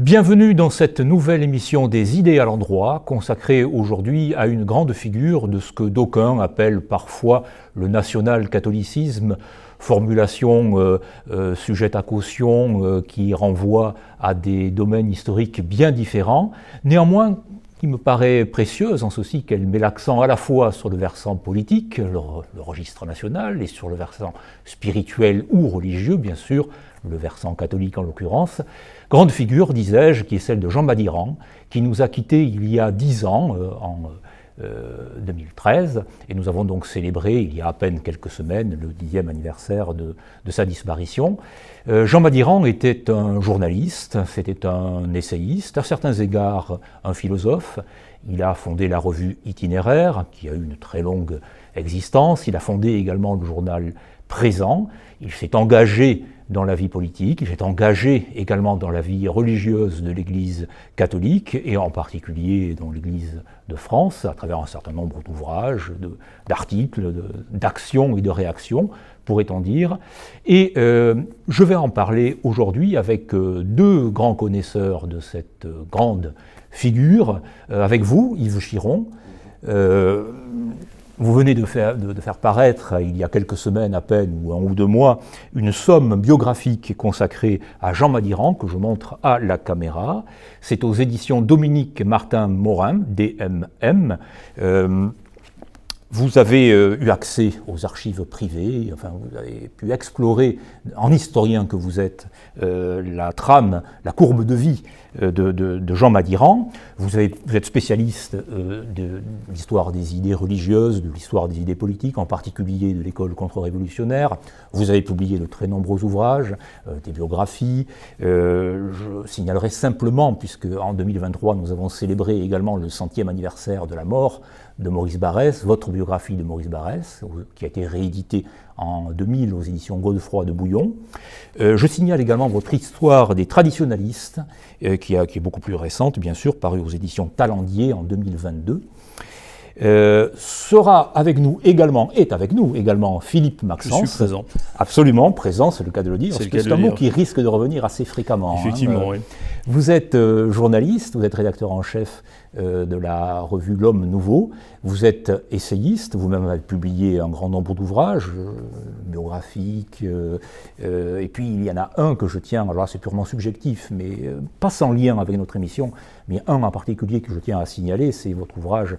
Bienvenue dans cette nouvelle émission des idées à l'endroit, consacrée aujourd'hui à une grande figure de ce que d'aucuns appellent parfois le national-catholicisme, formulation sujette à caution qui renvoie à des domaines historiques bien différents, néanmoins qui me paraît précieuse en ceci qu'elle met l'accent à la fois sur le versant politique, le registre national, et sur le versant spirituel ou religieux, bien sûr, le versant catholique en l'occurrence. Grande figure, disais-je, qui est celle de Jean Madiran, qui nous a quittés il y a 10 ans, en 2013, et nous avons donc célébré il y a à peine quelques semaines le 10e anniversaire de sa disparition. Jean Madiran était un journaliste, c'était un essayiste, à certains égards un philosophe. Il a fondé la revue Itinéraire, qui a eu une très longue existence. Il a fondé également le journal Présent. Il s'est engagé dans la vie politique, il s'est engagé également dans la vie religieuse de l'Église catholique, et en particulier dans l'Église de France, à travers un certain nombre d'ouvrages, d'articles, d'actions et de réactions, pourrait-on dire. Et je vais en parler aujourd'hui avec deux grands connaisseurs de cette grande figure, avec vous, Yves Chiron. Vous venez de faire paraître, il y a quelques semaines à peine, ou 1 ou 2 mois, une somme biographique consacrée à Jean Madiran, que je montre à la caméra. C'est aux éditions Dominique Martin Morin, DMM. Vous avez eu accès aux archives privées, enfin, vous avez pu explorer, en historien que vous êtes, la trame, la courbe de vie de Jean Madiran. Vous êtes spécialiste de l'histoire des idées religieuses, de l'histoire des idées politiques, en particulier de l'école contre-révolutionnaire. Vous avez publié de très nombreux ouvrages, des biographies. Je signalerai simplement, puisque en 2023, nous avons célébré également le 100e anniversaire de la mort de Maurice Barrès, votre biographie de Maurice Barrès, qui a été rééditée en 2000 aux éditions Godefroy de Bouillon. Je signale également votre histoire des traditionalistes, qui est beaucoup plus récente, bien sûr, parue aux éditions Talandier en 2022. Est avec nous également Philippe Maxence. Je suis présent. Absolument, présent, c'est le cas de le dire. C'est un mot qui risque de revenir assez fréquemment. Effectivement, oui. Vous êtes journaliste, vous êtes rédacteur en chef de la revue L'Homme Nouveau, vous êtes essayiste, vous-même avez publié un grand nombre d'ouvrages biographiques, et puis il y en a un que je tiens, alors là c'est purement subjectif, mais pas sans lien avec notre émission, mais un en particulier que je tiens à signaler, c'est votre ouvrage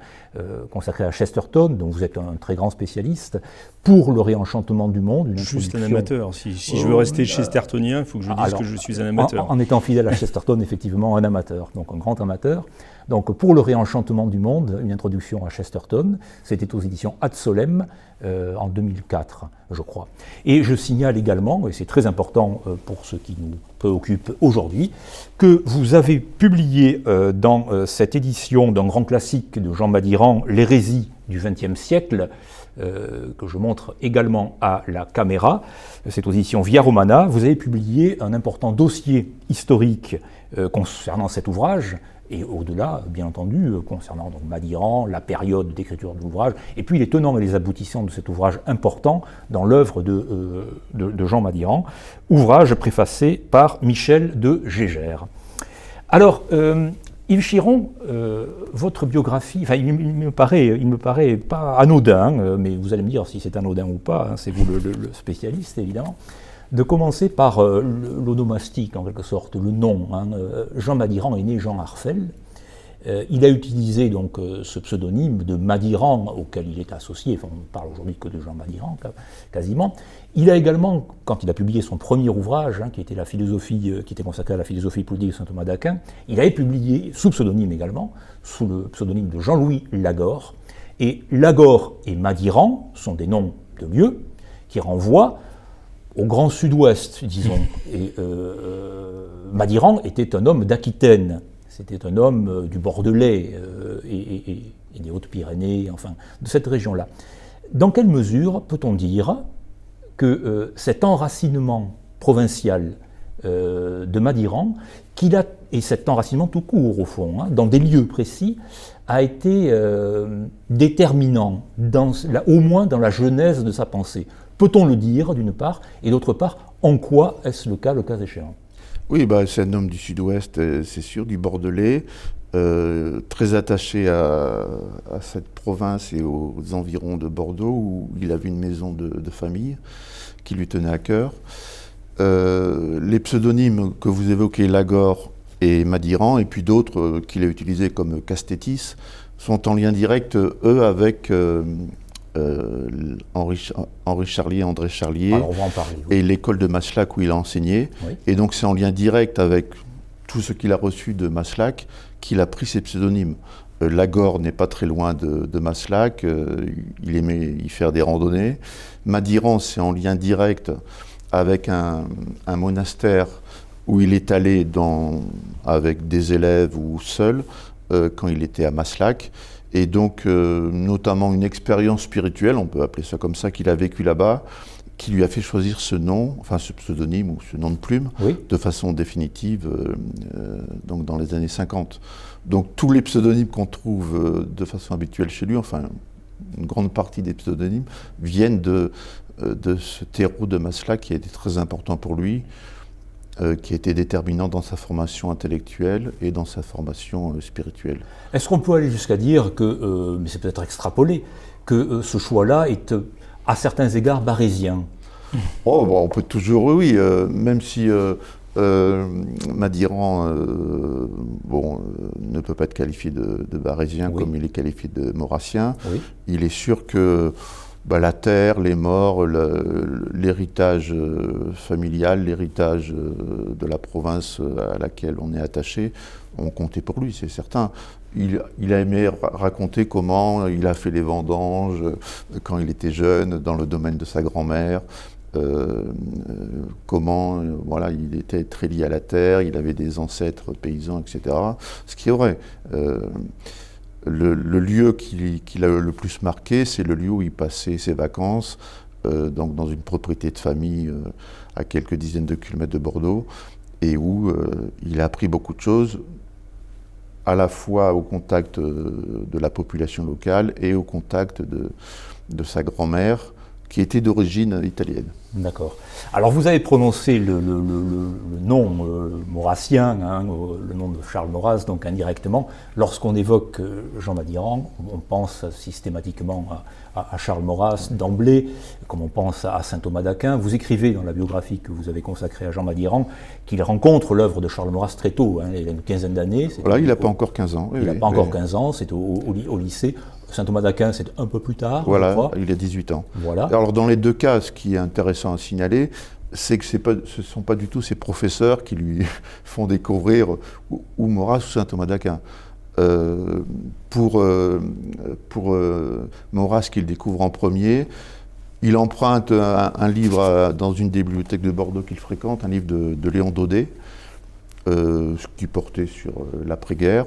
consacré à Chesterton, dont vous êtes un très grand spécialiste, pour le réenchantement du monde. Juste un amateur, si je veux rester chestertonien, il faut que je dise que je suis un amateur. En étant fidèle à Chesterton, effectivement, un amateur, donc un grand amateur. Donc pour le réenchantement du monde, une introduction à Chesterton, c'était aux éditions Ad Solem en 2004, je crois. Et je signale également, et c'est très important pour ce qui nous préoccupe aujourd'hui, que vous avez publié dans cette édition d'un grand classique de Jean Madiran, L'hérésie du XXe siècle, que je montre également à la caméra, c'est aux éditions Via Romana, vous avez publié un important dossier historique concernant cet ouvrage, et au-delà, bien entendu, concernant donc Madiran, la période d'écriture de l'ouvrage, et puis les tenants et les aboutissants de cet ouvrage important dans l'œuvre de Jean Madiran, ouvrage préfacé par Michel de Gégère. Alors, Yves Chiron, votre biographie, enfin, il me paraît pas anodin, mais vous allez me dire si c'est anodin ou pas, hein, c'est vous le spécialiste évidemment, de commencer par l'onomastique en quelque sorte, le nom. Hein. Jean Madiran est né Jean Arfel. Il a utilisé donc ce pseudonyme de Madiran auquel il est associé, enfin on ne parle aujourd'hui que de Jean Madiran quasiment. Il a également, quand il a publié son premier ouvrage, hein, qui était la philosophie, qui était consacré à la philosophie politique de saint Thomas d'Aquin, il avait publié sous pseudonyme également, sous le pseudonyme de Jean-Louis Lagore. Et Lagore et Madiran sont des noms de lieux qui renvoient au Grand Sud-Ouest, disons. Et Madiran était un homme d'Aquitaine. C'était un homme du Bordelais et des Hautes-Pyrénées, enfin, de cette région-là. Dans quelle mesure peut-on dire que cet enracinement provincial de Madiran, et cet enracinement tout court, au fond, hein, dans des lieux précis, a été déterminant, au moins dans la genèse de sa pensée? Peut-on le dire, d'une part, et d'autre part, en quoi est-ce le cas échéant? Oui, c'est un homme du sud-ouest, c'est sûr, du Bordelais, très attaché à cette province et aux environs de Bordeaux, où il avait une maison de famille qui lui tenait à cœur. Les pseudonymes que vous évoquez, Lagore et Madiran, et puis d'autres qu'il a utilisés comme Castétis, sont en lien direct, eux, avec Henri Charlier, André Charlier, alors on va en parler, et l'école de Maslac où il a enseigné. Oui. Et donc c'est en lien direct avec tout ce qu'il a reçu de Maslac qu'il a pris ses pseudonymes. Lagore n'est pas très loin de Maslac, il aimait y faire des randonnées. Madiran, c'est en lien direct avec un monastère où il est allé avec des élèves ou seul quand il était à Maslac. Et donc, notamment une expérience spirituelle, on peut appeler ça comme ça, qu'il a vécu là-bas, qui lui a fait choisir ce nom, enfin ce pseudonyme ou ce nom de plume, oui, de façon définitive, donc dans les années 50. Donc tous les pseudonymes qu'on trouve de façon habituelle chez lui, enfin une grande partie des pseudonymes, viennent de ce terreau de Maslac qui a été très important pour lui, qui a été déterminant dans sa formation intellectuelle et dans sa formation spirituelle. Est-ce qu'on peut aller jusqu'à dire que, mais c'est peut-être extrapolé, que ce choix-là est à certains égards barésien? Oh, on peut toujours, oui, même si Madiran ne peut pas être qualifié de barésien, oui, comme il est qualifié de maurassien. Oui. Il est sûr que la terre, les morts, l'héritage familial, l'héritage de la province à laquelle on est attaché, ont compté pour lui, c'est certain. Il a aimé raconter comment il a fait les vendanges quand il était jeune, dans le domaine de sa grand-mère, comment il était très lié à la terre, il avait des ancêtres paysans, etc. Ce qui est vrai. Le lieu qu'il a le plus marqué, c'est le lieu où il passait ses vacances, donc dans une propriété de famille à quelques dizaines de kilomètres de Bordeaux, et où il a appris beaucoup de choses, à la fois au contact de la population locale et au contact de sa grand-mère, qui était d'origine italienne. D'accord. Alors vous avez prononcé le nom maurassien, le nom de Charles Maurras, donc indirectement. Lorsqu'on évoque Jean Madiran, on pense systématiquement à Charles Maurras d'emblée, comme on pense à saint Thomas d'Aquin. Vous écrivez dans la biographie que vous avez consacrée à Jean Madiran qu'il rencontre l'œuvre de Charles Maurras très tôt, il a une quinzaine d'années. Voilà, il n'a pas encore 15 ans. Il n'a pas encore 15 ans, c'est au lycée. Saint Thomas d'Aquin, c'est un peu plus tard. Voilà, je crois. Il a 18 ans. Voilà. Alors dans les deux cas, ce qui est intéressant à signaler, c'est que ce ne sont pas du tout ses professeurs qui lui font découvrir ou Maurras ou Saint Thomas d'Aquin. Pour Maurras, qu'il découvre en premier, il emprunte un livre dans une des bibliothèques de Bordeaux qu'il fréquente, un livre de Léon Daudet, qui portait sur l'après-guerre.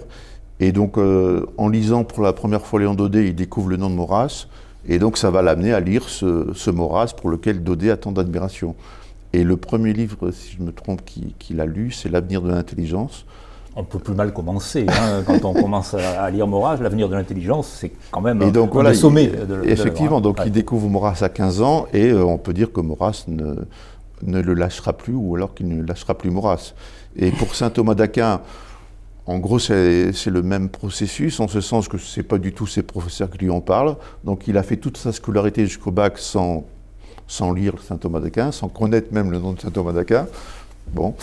Et donc, en lisant pour la première fois Léon Daudet, il découvre le nom de Maurras, et donc ça va l'amener à lire ce Maurras pour lequel Daudet a tant d'admiration. Et le premier livre, si je me trompe, qu'il a lu, c'est L'avenir de l'intelligence. On peut plus mal commencer, quand on commence à lire Maurras, L'avenir de l'intelligence, c'est quand même et donc, un sommet. Effectivement, donc il découvre Maurras à 15 ans, et on peut dire que Maurras ne le lâchera plus, ou alors qu'il ne lâchera plus Maurras. Et pour saint Thomas d'Aquin, en gros, c'est le même processus, en ce sens que ce n'est pas du tout ses professeurs qui lui en parlent. Donc il a fait toute sa scolarité jusqu'au bac sans lire saint Thomas d'Aquin, sans connaître même le nom de saint Thomas d'Aquin. Bon.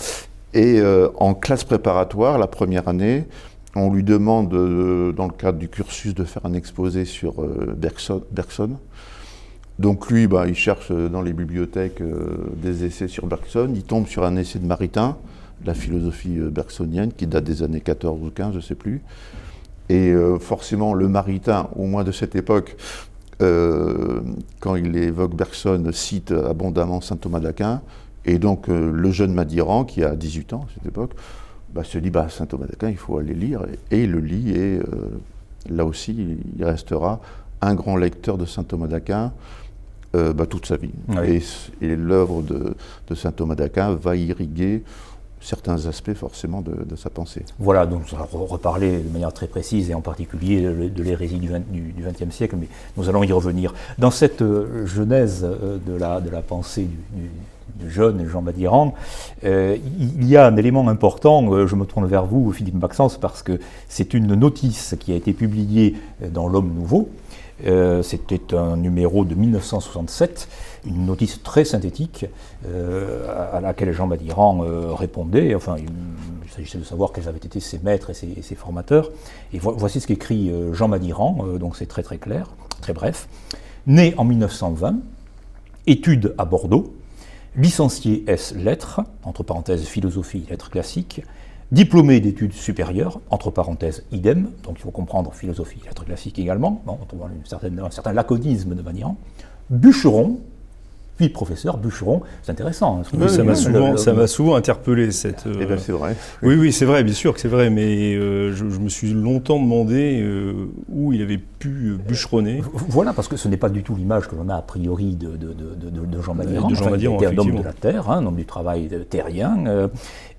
Et en classe préparatoire, la première année, on lui demande, dans le cadre du cursus, de faire un exposé sur Bergson. Donc lui, il cherche dans les bibliothèques des essais sur Bergson. Il tombe sur un essai de Maritain, la philosophie bergsonienne, qui date des années 14 ou 15, je ne sais plus. Et forcément, le Maritain, au moins de cette époque, quand il évoque Bergson, cite abondamment saint Thomas d'Aquin. Et donc, le jeune Madiran, qui a 18 ans à cette époque, se dit saint Thomas d'Aquin, il faut aller lire. Et il le lit, et là aussi, il restera un grand lecteur de saint Thomas d'Aquin toute sa vie. Oui. Et l'œuvre de saint Thomas d'Aquin va irriguer certains aspects forcément de sa pensée. Voilà, donc on va reparler de manière très précise, et en particulier de l'hérésie du XXe siècle, mais nous allons y revenir. Dans cette genèse de la pensée jeune Jean Madiran, il y a un élément important, je me tourne vers vous, Philippe Maxence, parce que c'est une notice qui a été publiée dans l'Homme Nouveau. C'était un numéro de 1967, une notice très synthétique à laquelle Jean Madiran répondait. Enfin, il s'agissait de savoir quels avaient été ses maîtres et ses formateurs. Et voici ce qu'écrit Jean Madiran, donc c'est très très clair, très bref. Né en 1920, études à Bordeaux, licencié S lettres, entre parenthèses philosophie, lettres classiques, diplômé d'études supérieures, entre parenthèses idem, donc il faut comprendre philosophie, lettres classiques également, bon, on trouve un certain laconisme de Madiran, bûcheron, puis professeur, bûcheron, c'est intéressant. Hein, oui, ça m'a souvent interpellé cette. Eh bien, c'est vrai. Oui, c'est vrai, bien sûr que c'est vrai, mais je me suis longtemps demandé où il avait pu bûcheronner. Voilà, parce que ce n'est pas du tout l'image que l'on a a priori de Jean Madiran. De Jean Madiran, il était un homme de la terre, un homme du travail terrien.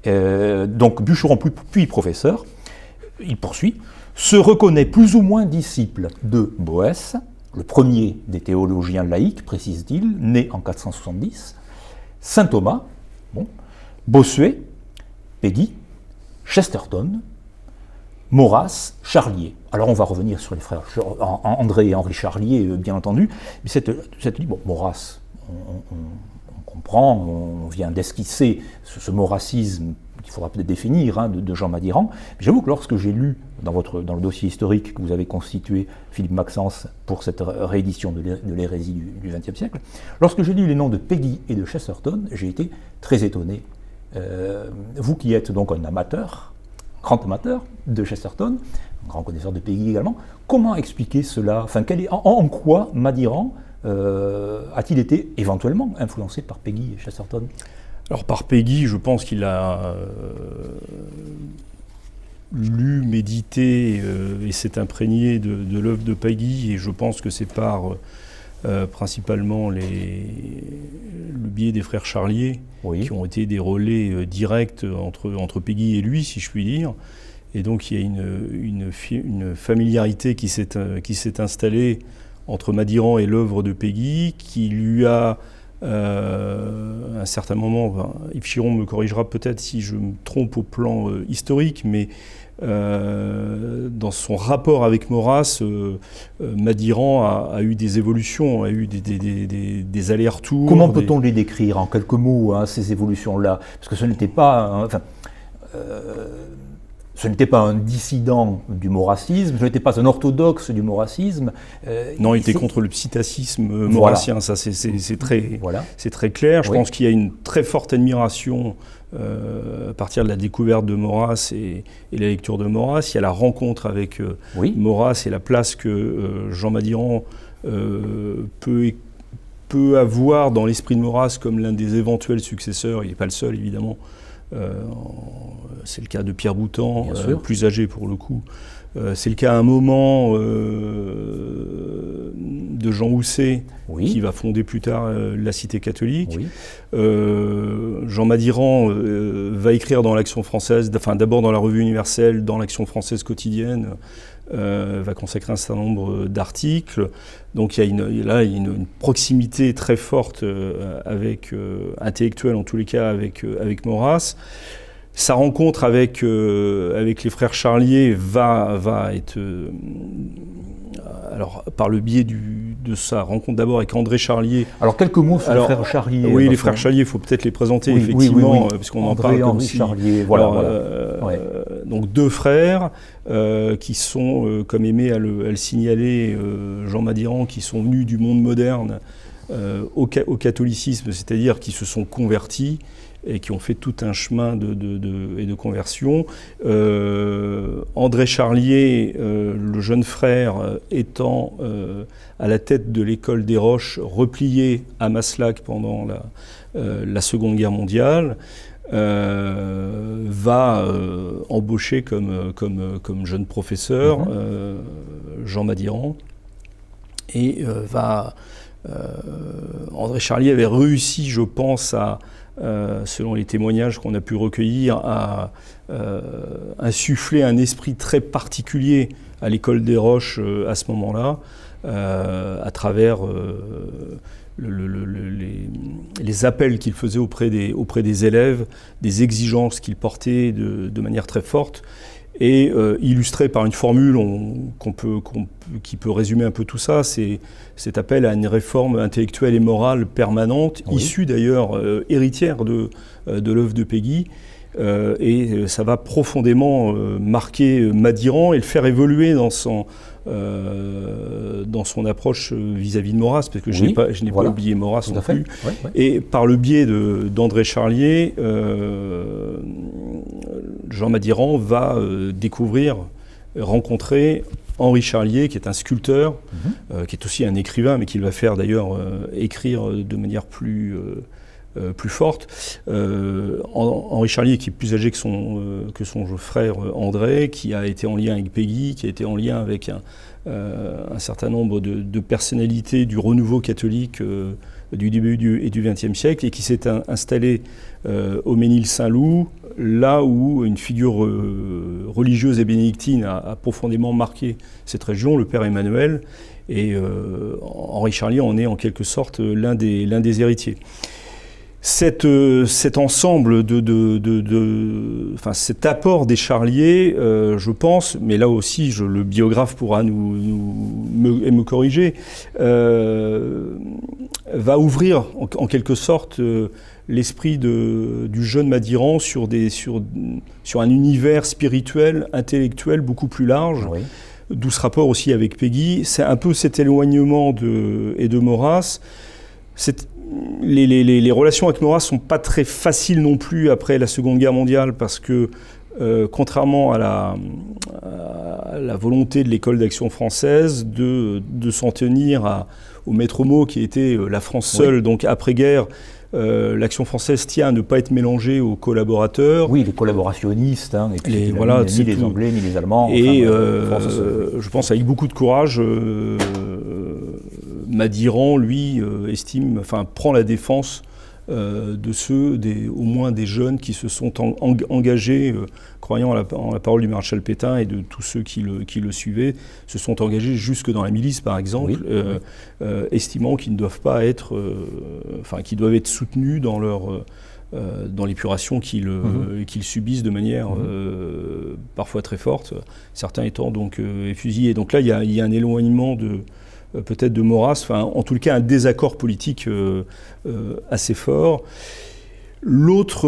Donc bûcheron puis professeur, il poursuit, se reconnaît plus ou moins disciple de Boès, le premier des théologiens laïcs, précise-t-il, né en 470, saint Thomas, Bossuet, Péguy, Chesterton, Maurras, Charlier. Alors on va revenir sur les frères André et Henri Charlier, bien entendu, mais cette Maurras, on comprend, on vient d'esquisser ce maurassisme qu'il faudra peut-être définir de Jean Madiran. J'avoue que lorsque j'ai lu dans le dossier historique que vous avez constitué, Philippe Maxence, pour cette réédition de l'hérésie du XXe siècle, lorsque j'ai lu les noms de Péguy et de Chesterton, j'ai été très étonné. Vous qui êtes donc un amateur, grand amateur de Chesterton, un grand connaisseur de Péguy également, comment expliquer cela? Enfin, en quoi Madiran a-t-il été éventuellement influencé par Péguy et Chesterton? Alors par Péguy, je pense qu'il a lu, médité et s'est imprégné de l'œuvre de Péguy, et je pense que c'est par principalement le biais des frères Charlier, qui ont été des relais directs entre Péguy et lui, si je puis dire. Et donc il y a une familiarité qui s'est installée entre Madiran et l'œuvre de Péguy, qui lui a à un certain moment, Yves Chiron me corrigera peut-être si je me trompe au plan historique, mais dans son rapport avec Maurras, Madiran a eu des évolutions, a eu des allers-retours. Comment peut-on les décrire en quelques mots, ces évolutions-là? Parce que ce n'était pas... ce n'était pas un dissident du maurassisme, ce n'était pas un orthodoxe du maurassisme. Non, il était contre le psittacisme maurassien, voilà. Ça c'est très clair. Je pense qu'il y a une très forte admiration à partir de la découverte de Maurras et la lecture de Maurras. Il y a la rencontre avec Maurras et la place que Jean Madiran peut avoir dans l'esprit de Maurras comme l'un des éventuels successeurs. Il n'est pas le seul, évidemment. C'est le cas de Pierre Boutan, plus âgé pour le coup. C'est le cas à un moment de Jean Housset, qui va fonder plus tard la Cité catholique. Jean Madiran va écrire dans l'Action française, d'abord dans la Revue universelle, dans l'Action française quotidienne, va consacrer un certain nombre d'articles. Donc il y a une proximité très forte intellectuelle en tous les cas avec Maurras. Sa rencontre avec les frères Charlier va être alors par le biais de sa rencontre d'abord avec André Charlier. Alors quelques mots sur les frères Charlier. Oui, les frères Charlier, il faut peut-être les présenter effectivement, puisqu'on en parle comme Henri si. Charlier, Donc deux frères qui sont, comme aimé à le signaler Jean Madiran, qui sont venus du monde moderne au catholicisme, c'est-à-dire qui se sont convertis et qui ont fait tout un chemin de conversion. André Charlier, le jeune frère, étant à la tête de l'école des Roches, repliée à Maslac pendant la Seconde Guerre mondiale, va embaucher comme jeune professeur Jean Madiran, et André Charlier avait réussi, je pense, selon les témoignages qu'on a pu recueillir, à insuffler un esprit très particulier à l'école des Roches à ce moment-là, à travers les appels qu'il faisait auprès des élèves, des exigences qu'il portait de manière très forte, et illustré par une formule qui peut résumer un peu tout ça, c'est cet appel à une réforme intellectuelle et morale permanente, issue d'ailleurs, héritière de l'œuvre de Péguy, et ça va profondément marquer Madiran et le faire évoluer dans son approche vis-à-vis de Maurras, parce que je n'ai pas oublié Maurras non plus. Et par le biais d'André Charlier, Jean Madiran va rencontrer Henri Charlier, qui est un sculpteur, qui est aussi un écrivain, mais qu'il va faire d'ailleurs écrire de manière plus forte. Henri Charlier, qui est plus âgé que son frère André, qui a été en lien avec Péguy, qui a été en lien avec un certain nombre de personnalités du renouveau catholique du début et du XXe siècle, et qui s'est installé au Ménil-Saint-Loup, là où une figure religieuse et bénédictine a profondément marqué cette région, le Père Emmanuel, et Henri Charlier en est en quelque sorte l'un des héritiers. Cet ensemble cet apport des Charliers, je pense, mais là aussi le biographe pourra me corriger, va ouvrir en quelque sorte l'esprit du jeune Madiran sur un univers spirituel, intellectuel beaucoup plus large. Oui. D'où ce rapport aussi avec Péguy. C'est un peu cet éloignement de Maurras. Les relations avec Maurras ne sont pas très faciles non plus après la Seconde Guerre mondiale, parce que contrairement à la volonté de l'école d'action française de s'en tenir au maître mot qui était la France seule, donc après-guerre, l'action française tient à ne pas être mélangée aux collaborateurs. Oui, les collaborationnistes, et puis ni les Anglais ni les Allemands. Et je pense avec beaucoup de courage, Madiran, lui, prend la défense de ceux, au moins des jeunes qui se sont engagés, croyant en la parole du maréchal Pétain, et de tous ceux qui le suivaient, se sont engagés jusque dans la milice, par exemple, estimant qu'ils ne doivent pas être, qu'ils doivent être soutenus dans l'épuration qu'ils subissent de manière parfois très forte, certains étant donc fusillés. Donc là, il y a un éloignement peut-être de Maurras, en tout cas un désaccord politique assez fort. L'autre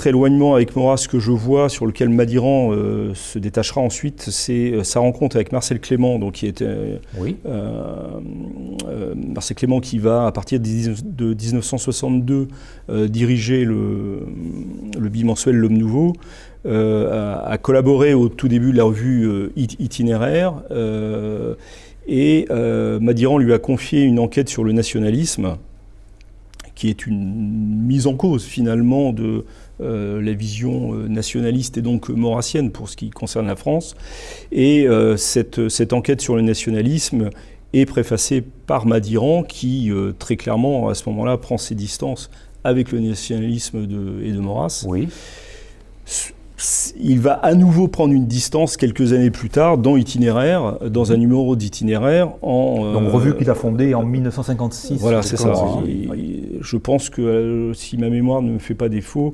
éloignement avec Maurras que je vois, sur lequel Madiran se détachera ensuite, c'est sa rencontre avec Marcel Clément, Marcel Clément qui va, à partir de 1962, diriger le bimensuel L'Homme Nouveau, a collaboré au tout début de la revue Itinéraire, et Madiran lui a confié une enquête sur le nationalisme, qui est une mise en cause finalement de la vision nationaliste et donc maurassienne pour ce qui concerne la France. Et cette enquête sur le nationalisme est préfacée par Madiran, qui très clairement à ce moment-là prend ses distances avec le nationalisme et de Maurras. Oui. Il va à nouveau prendre une distance quelques années plus tard dans Itinéraire, dans un numéro d'Itinéraire. Donc revue qu'il a fondée en 1956. Voilà, c'est ça. Je pense que si ma mémoire ne me fait pas défaut,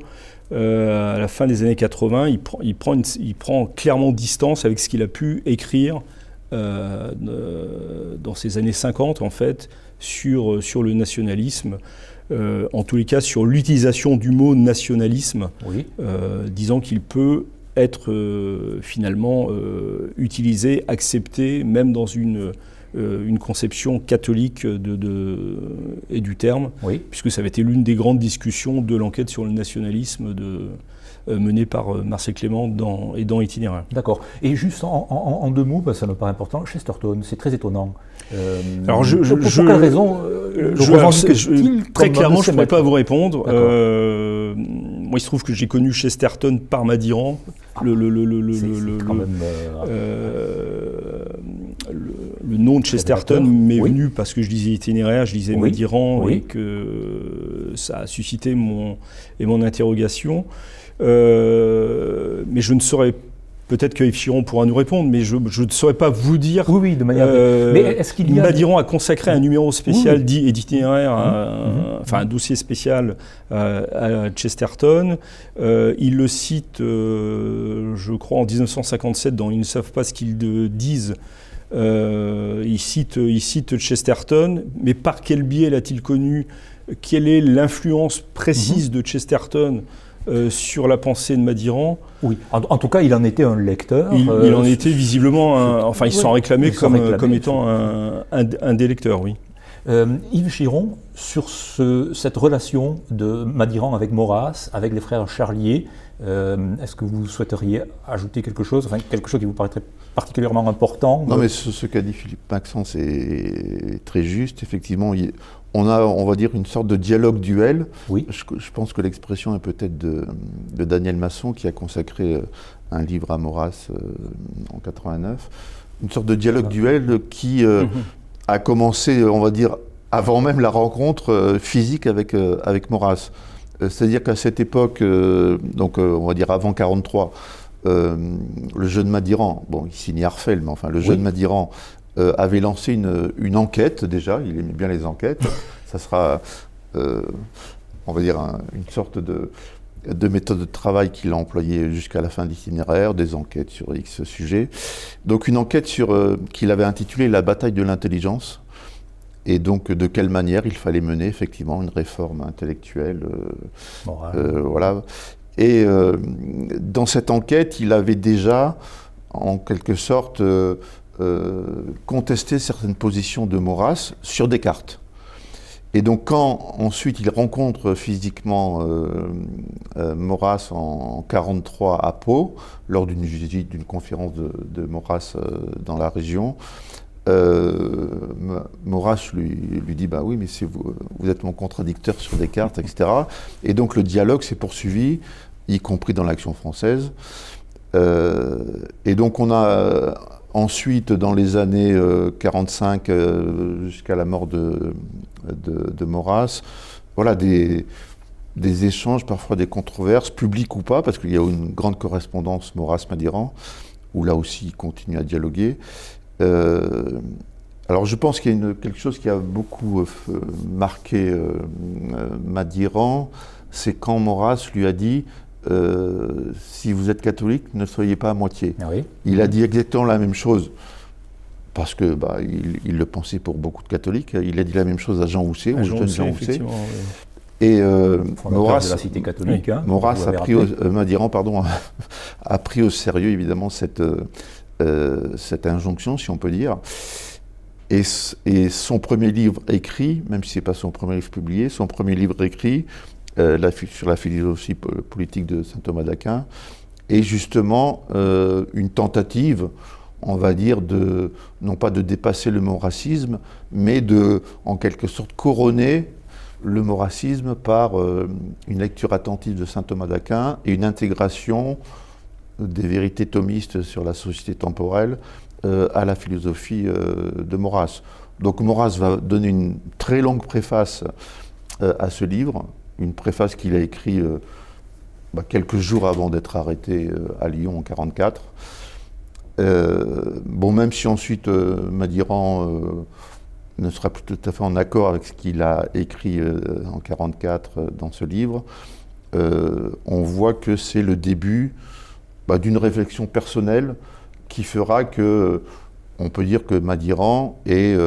à la fin des années 80, il prend clairement distance avec ce qu'il a pu écrire dans ces années 50, en fait, sur le nationalisme. En tous les cas sur l'utilisation du mot nationalisme, disant qu'il peut être finalement utilisé, accepté, même dans une conception catholique et du terme, puisque ça avait été l'une des grandes discussions de l'enquête sur le nationalisme menée par Marcel Clément dans Itinéraire. D'accord. Et juste en deux mots, ça me paraît important, Chesterton, c'est très étonnant. Alors pour quelle raison très clairement, je ne pourrais pas vous répondre. Moi, il se trouve que j'ai connu Chesterton par Madiran. Le nom de Chesterton m'est venu parce que je lisais Itinéraire, je lisais Madiran, et que ça a suscité mon interrogation. Mais je ne saurais peut-être que Yves Chiron pourra nous répondre, mais je ne saurais pas vous dire. Oui, de manière. Mais est-ce qu'il y a Madiran a consacré un numéro spécial dit itinéraire, enfin un dossier spécial à Chesterton. Il le cite, je crois, en 1957 dans Ils ne savent pas ce qu'ils disent. Il cite Chesterton, mais par quel biais l'a-t-il connu? Quelle est l'influence précise de Chesterton sur la pensée de Madiran? Oui, en tout cas, il en était un lecteur. Il en était visiblement, il s'en réclamait comme étant un des lecteurs, oui. Yves Chiron, sur cette relation de Madiran avec Maurras, avec les frères Charlier, est-ce que vous souhaiteriez ajouter quelque chose qui vous paraîtrait particulièrement important? Non, mais ce qu'a dit Philippe Maxence est très juste. Effectivement, on a, on va dire, une sorte de dialogue-duel. Oui. Je pense que l'expression est peut-être de Daniel Masson, qui a consacré un livre à Maurras en 89. Une sorte de dialogue-duel qui a commencé, on va dire, avant même la rencontre physique avec Maurras. C'est-à-dire qu'à cette époque, donc on va dire avant 1943, le jeune Madiran, bon, il signe Arfel, mais enfin le jeune Madiran avait lancé une enquête déjà, il aimait bien les enquêtes, ça sera, on va dire, une sorte de méthode de travail qu'il a employée jusqu'à la fin de l'itinéraire, des enquêtes sur X sujets. Donc une enquête qu'il avait intitulée « La bataille de l'intelligence », et donc de quelle manière il fallait mener effectivement une réforme intellectuelle. Voilà. Et dans cette enquête, il avait déjà, en quelque sorte, contesté certaines positions de Maurras sur Descartes. Et donc quand ensuite il rencontre physiquement Maurras en 1943 à Pau, lors d'une visite, d'une conférence de Maurras dans la région, Maurras lui dit « bah oui, mais vous êtes mon contradicteur sur Descartes, etc. » Et donc le dialogue s'est poursuivi, y compris dans l'Action française. Et donc on a ensuite, dans les années 1945, jusqu'à la mort de Maurras, voilà, des échanges, parfois des controverses, publiques ou pas, parce qu'il y a eu une grande correspondance Maurras-Madiran, où là aussi il continue à dialoguer. Alors je pense qu'il y a quelque chose qui a beaucoup marqué Madiran, c'est quand Maurras lui a dit si vous êtes catholique, ne soyez pas à moitié. Ah oui. Il a dit exactement la même chose, parce que il le pensait pour beaucoup de catholiques. Il a dit la même chose à Jean Housset, au jeune Jean Housset. Et Maurras, de la cité catholique, hein, Maurras Madiran, pardon, a pris au sérieux évidemment cette injonction, si on peut dire. Et son premier livre écrit, même si ce n'est pas son premier livre publié, son premier livre écrit sur la philosophie politique de saint Thomas d'Aquin, est justement une tentative, on va dire, non pas de dépasser le maurassisme, mais de, en quelque sorte, couronner le maurassisme par une lecture attentive de saint Thomas d'Aquin et une intégration des vérités thomistes sur la société temporelle à la philosophie de Maurras. Donc Maurras va donner une très longue préface à ce livre, une préface qu'il a écrite quelques jours avant d'être arrêté à Lyon en 1944. Bon, même si ensuite Madiran ne sera plus tout à fait en accord avec ce qu'il a écrit en 1944 dans ce livre, on voit que c'est le début d'une réflexion personnelle qui fera que, on peut dire que Madiran est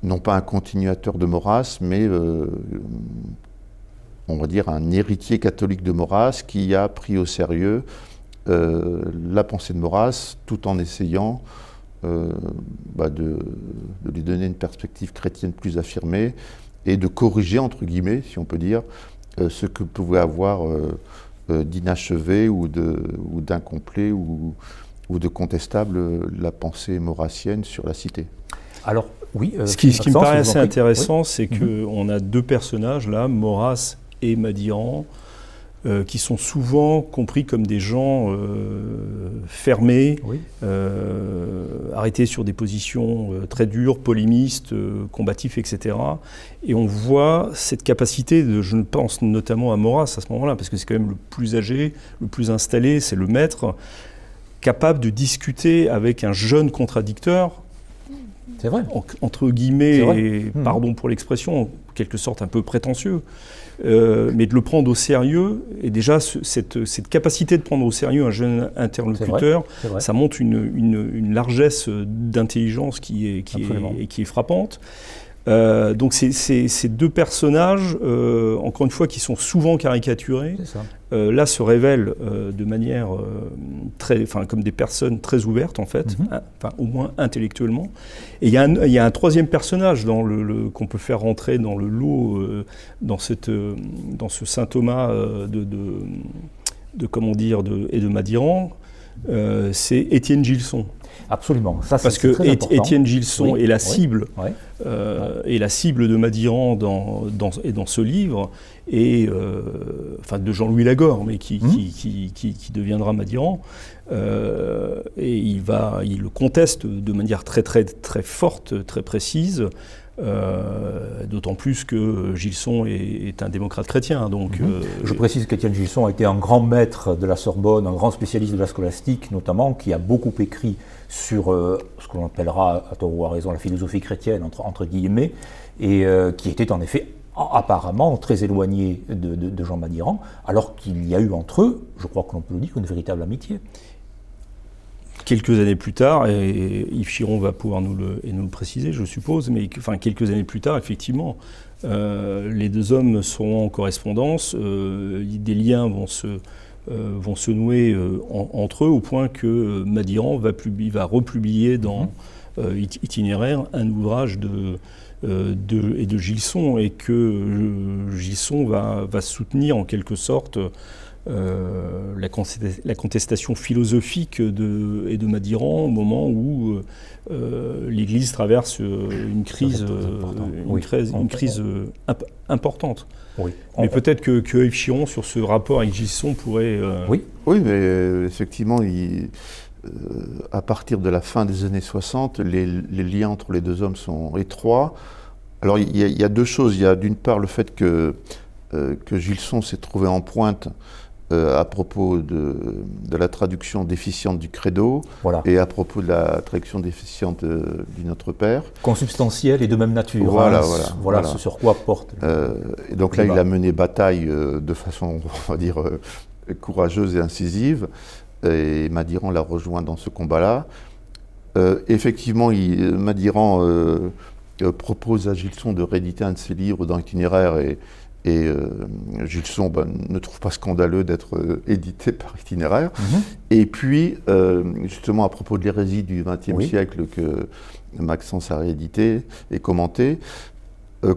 non pas un continuateur de Maurras, mais on va dire un héritier catholique de Maurras qui a pris au sérieux la pensée de Maurras tout en essayant de lui donner une perspective chrétienne plus affirmée et de corriger, entre guillemets, si on peut dire, ce que pouvait avoir d'inachevé ou d'incomplet ou de contestable la pensée maurassienne sur la cité. Alors, oui, ce qui me paraît assez intéressant, c'est qu'on a deux personnages là, Maurras et Madiran, qui sont souvent compris comme des gens fermés, arrêtés sur des positions très dures, polémistes, combatifs, etc. Et on voit cette capacité je pense notamment à Maurras à ce moment-là, parce que c'est quand même le plus âgé, le plus installé, c'est le maître, capable de discuter avec un jeune contradicteur, c'est vrai. Entre guillemets, et pardon pour l'expression, en quelque sorte un peu prétentieux, mais de le prendre au sérieux. Et déjà, cette capacité de prendre au sérieux un jeune interlocuteur, c'est vrai. Ça montre une largesse d'intelligence qui est frappante. Donc ces deux personnages, encore une fois, qui sont souvent caricaturés, là se révèlent de manière comme des personnes très ouvertes en fait, au moins intellectuellement. Et il y a un troisième personnage qu'on peut faire rentrer dans le lot, dans ce saint Thomas et de Madiran, c'est Étienne Gilson. Absolument. Ça, parce que Étienne Gilson est la cible, est la cible de Madiran dans ce livre, et de Jean-Louis Lagore, mais qui deviendra Madiran, et il le conteste de manière très très très forte, très précise. D'autant plus que Gilson est un démocrate chrétien. Donc, je précise qu'Étienne Gilson a été un grand maître de la Sorbonne, un grand spécialiste de la scolastique notamment, qui a beaucoup écrit sur ce que l'on appellera, à tort ou à raison, la philosophie chrétienne, entre guillemets, et qui était en effet apparemment très éloigné de Jean Madiran, alors qu'il y a eu entre eux, je crois que l'on peut le dire, une véritable amitié. Quelques années plus tard, et Yves Chiron va pouvoir nous le préciser, je suppose, mais quelques années plus tard, effectivement, les deux hommes seront en correspondance, des liens vont se nouer entre eux, au point que Madiran va republier dans Itinéraire un ouvrage de Gilson, et que Gilson va soutenir en quelque sorte la contestation philosophique de Madiran au moment où l'Église traverse une crise importante. Mais peut-être que Yves Chiron, sur ce rapport avec Gilson, pourrait... Oui, mais effectivement, à partir de la fin des années 60, les liens entre les deux hommes sont étroits. Alors il y a deux choses. Il y a d'une part le fait que Gilson s'est trouvé en pointe à propos de la traduction déficiente du Credo, et à propos de la traduction déficiente du Notre Père. Consubstantielle et de même nature. Voilà ce sur quoi porte. Et donc là, il a mené bataille de façon, on va dire, courageuse et incisive, et Madiran l'a rejoint dans ce combat-là. Effectivement, Madiran propose à Gilson de rééditer un de ses livres dans Itinéraire, et Gilson ne trouve pas scandaleux d'être édité par Itinéraire. Et puis, justement, à propos de l'hérésie du XXe siècle que Maxence a réédité et commenté,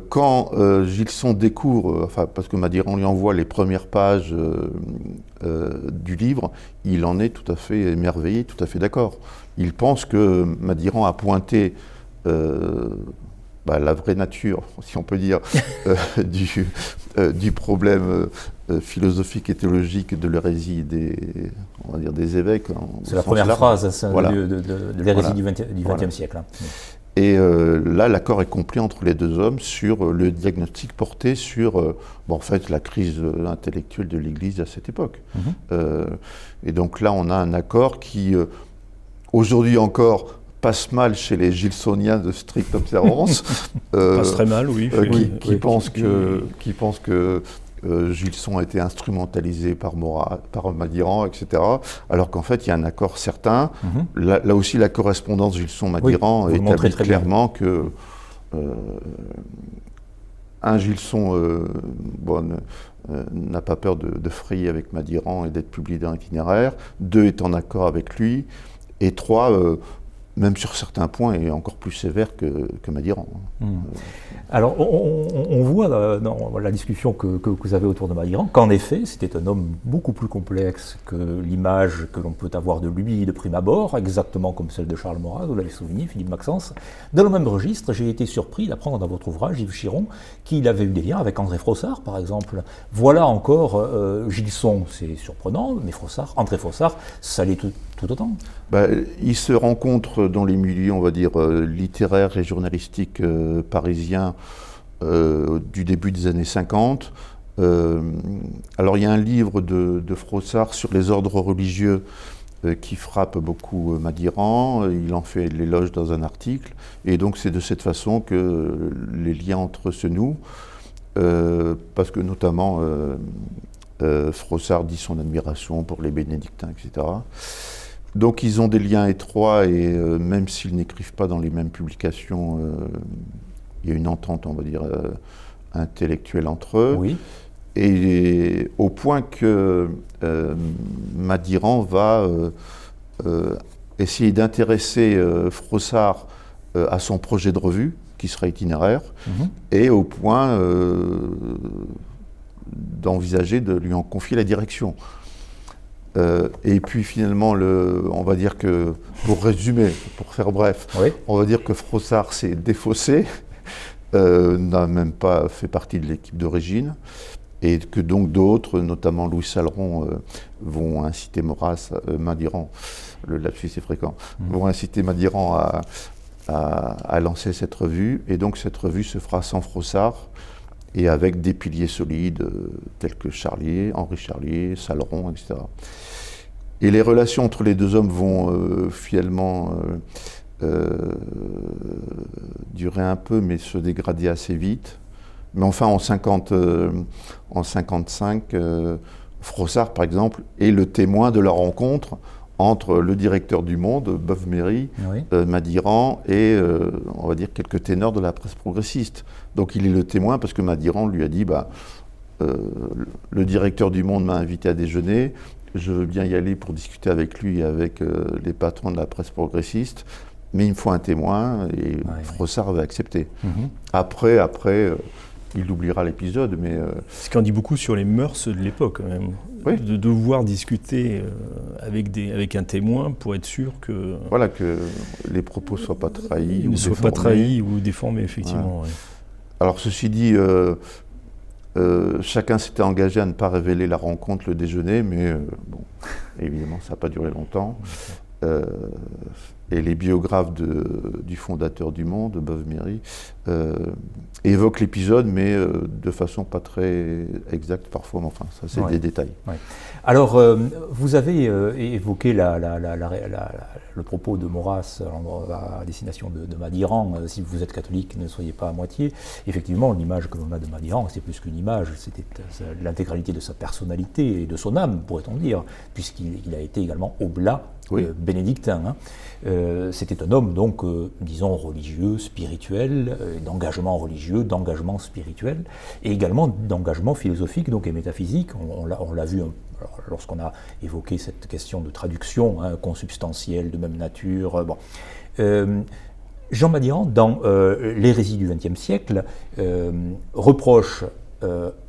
quand Gilson découvre, parce que Madiran lui envoie les premières pages du livre, il en est tout à fait émerveillé, tout à fait d'accord. Il pense que Madiran a pointé la vraie nature, si on peut dire, du problème philosophique et théologique de l'hérésie des évêques. C'est la première phrase de l'hérésie du XXe siècle. Et là, l'accord est complet entre les deux hommes sur le diagnostic porté sur en fait, la crise intellectuelle de l'Église à cette époque. Et donc là, on a un accord qui, aujourd'hui encore, passe mal chez les gilsoniens de stricte observance. Passe très mal, oui. Qui pensent que Gilson a été instrumentalisé par Madiran, etc. Alors qu'en fait, il y a un accord certain. Là aussi, la correspondance Gilson-Madiran établit clairement que un Gilson n'a pas peur de frayer avec Madiran et d'être publié dans Itinéraire. 2 est en accord avec lui. Et 3 même sur certains points, est encore plus sévère que Madiran. Alors, on voit dans la discussion que vous avez autour de Madiran qu'en effet, c'était un homme beaucoup plus complexe que l'image que l'on peut avoir de lui de prime abord, exactement comme celle de Charles Maurras, vous l'avez souligné, Philippe Maxence. Dans le même registre, j'ai été surpris d'apprendre dans votre ouvrage, Yves Chiron, qu'il avait eu des liens avec André Frossard, par exemple. Voilà encore Gilson, c'est surprenant, mais André Frossard, ça l'est tout autant. Ils se rencontrent dans les milieux, on va dire, littéraires et journalistiques parisiens du début des années 50. Alors il y a un livre de Frossard sur les ordres religieux qui frappe beaucoup Madiran. Il en fait l'éloge dans un article. Et donc c'est de cette façon que les liens entre eux se nouent. Parce que notamment Frossard dit son admiration pour les bénédictins, etc. Donc ils ont des liens étroits et même s'ils n'écrivent pas dans les mêmes publications, il y a une entente, on va dire, intellectuelle entre eux. Oui. Et au point que Madiran va essayer d'intéresser Frossard à son projet de revue, qui sera itinéraire, et au point d'envisager de lui en confier la direction. Et puis finalement, on va dire que, pour résumer, pour faire bref, oui. On va dire que Frossard s'est défaussé, n'a même pas fait partie de l'équipe d'origine, et que donc d'autres, notamment Louis Saleron, vont inciter Madiran, le lapsus est fréquent, vont inciter Madiran à lancer cette revue, et donc cette revue se fera sans Frossard, et avec des piliers solides tels que Charlier, Henri Charlier, Saleron, etc. Et les relations entre les deux hommes vont finalement durer un peu, mais se dégrader assez vite. Mais enfin, en 55, Frossard, par exemple, est le témoin de la rencontre entre le directeur du Monde, Beuve-Méry, oui. Madiran et, on va dire, quelques ténors de la presse progressiste. Donc il est le témoin parce que Madiran lui a dit le directeur du Monde m'a invité à déjeuner, je veux bien y aller pour discuter avec lui et avec les patrons de la presse progressiste, mais il me faut un témoin, et Frossard avait accepté. Après, il oubliera l'épisode, mais... Ce qui en dit beaucoup sur les mœurs de l'époque, quand même. Oui. De devoir discuter avec un témoin pour être sûr que... Voilà, que les propos ne soient pas trahis ou déformés. Pas trahis ou déformés, effectivement. Ouais. Alors, ceci dit, chacun s'était engagé à ne pas révéler la rencontre, le déjeuner, mais bon, évidemment, ça n'a pas duré longtemps. Et les biographes du fondateur du Monde, Beuve-Méry, évoquent l'épisode, mais de façon pas très exacte parfois, mais enfin, ça c'est des détails. Ouais. Alors, vous avez évoqué le propos de Maurras à destination de Madiran, si vous êtes catholique, ne soyez pas à moitié. Effectivement, l'image que l'on a de Madiran, c'est plus qu'une image, c'était l'intégralité de sa personnalité et de son âme, pourrait-on dire, puisqu'il a été également oblat. Oui. Bénédictin. C'était un homme, donc, disons, religieux, spirituel, d'engagement religieux, d'engagement spirituel, et également d'engagement philosophique donc, et métaphysique. On l'a vu lorsqu'on a évoqué cette question de traduction consubstantielle, de même nature. Bon. Jean Madiran, dans l'hérésie du XXe siècle, reproche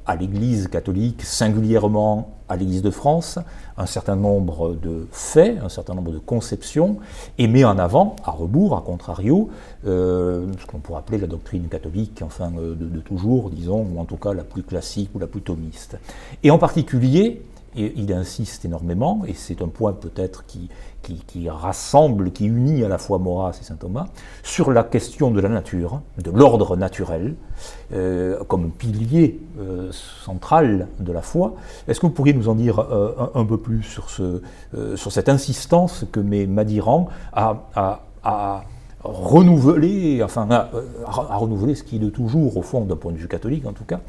à l'Église catholique, singulièrement à l'Église de France, un certain nombre de faits, un certain nombre de conceptions, et met en avant, à rebours, à contrario, ce qu'on pourrait appeler la doctrine catholique, enfin de toujours, disons, ou en tout cas la plus classique ou la plus thomiste. Et en particulier, et il insiste énormément, et c'est un point peut-être qui rassemble, qui unit à la fois Maurras et saint Thomas, sur la question de la nature, de l'ordre naturel, comme pilier central de la foi. Est-ce que vous pourriez nous en dire un peu plus sur cette insistance que met Madiran à renouveler, enfin à renouveler ce qui est de toujours, au fond, d'un point de vue catholique en tout cas,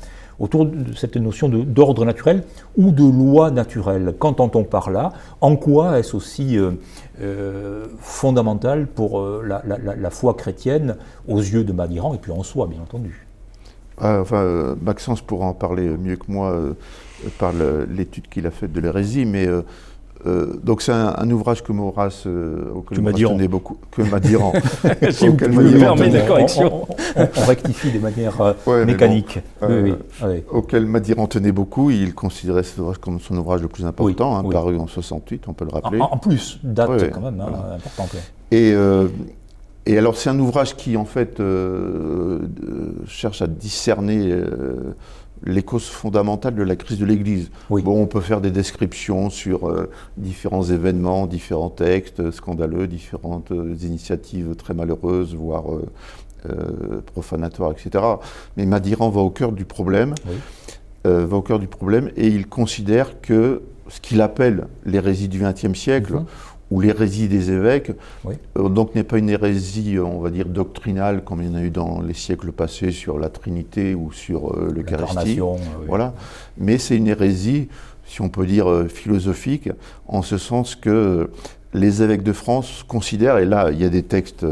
autour de cette notion d'ordre naturel ou de loi naturelle. Qu'entend-on par là? En quoi est-ce aussi fondamental pour la foi chrétienne aux yeux de Madiran et puis en soi, bien entendu? Maxence pourra en parler mieux que moi par l'étude qu'il a faite de l'hérésie, mais Donc c'est un ouvrage que Maurras, auquel Maurras Madiran. tenait beaucoup, que Madiran, Si vous me permettez la correction. On rectifie de manière mécanique. Oui. Auquel Madiran tenait beaucoup, il considérait cet ouvrage comme son ouvrage le plus important, paru en 68, on peut le rappeler. En plus, date quand même importante. Et alors c'est un ouvrage qui en fait cherche à discerner les causes fondamentales de la crise de l'Église. Oui. Bon, on peut faire des descriptions sur différents événements, différents textes scandaleux, différentes initiatives très malheureuses, voire profanatoires, etc. Mais Madiran va au cœur du problème, et il considère que ce qu'il appelle l'hérésie du XXe siècle, ou l'hérésie des évêques, donc n'est pas une hérésie, on va dire, doctrinale, comme il y en a eu dans les siècles passés sur la Trinité ou sur l'Eucharistie. Voilà. Mais c'est une hérésie, si on peut dire, philosophique, en ce sens que les évêques de France considèrent, et là il y a des textes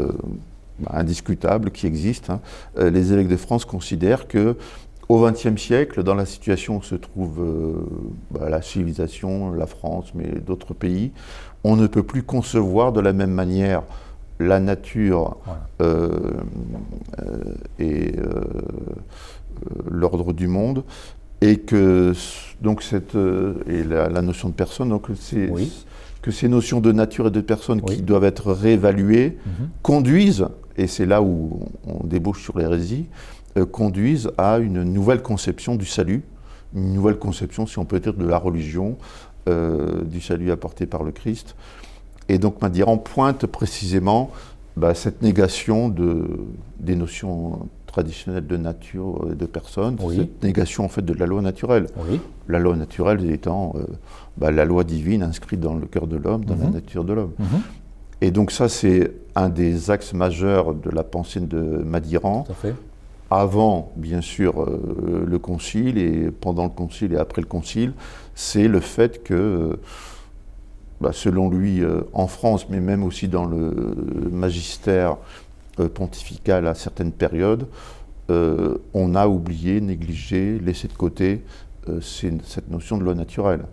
indiscutables qui existent, les évêques de France considèrent que au XXe siècle, dans la situation où se trouve la civilisation, la France, mais d'autres pays, on ne peut plus concevoir de la même manière la nature et l'ordre du monde, et que donc la notion de personne, donc que ces notions de nature et de personne qui doivent être réévaluées conduisent, et c'est là où on débouche sur l'hérésie, conduisent à une nouvelle conception du salut, une nouvelle conception, si on peut dire, de la religion, du salut apporté par le Christ. Et donc Madiran pointe précisément cette négation des notions traditionnelles de nature et de personne, cette négation en fait de la loi naturelle. La loi naturelle étant la loi divine inscrite dans le cœur de l'homme, dans la nature de l'homme. Et donc ça, c'est un des axes majeurs de la pensée de Madiran. Tout à fait. Avant, bien sûr, le Concile, et pendant le Concile et après le Concile, c'est le fait que, selon lui, en France, mais même aussi dans le magistère pontifical à certaines périodes, on a oublié, négligé, laissé de côté cette notion de loi naturelle.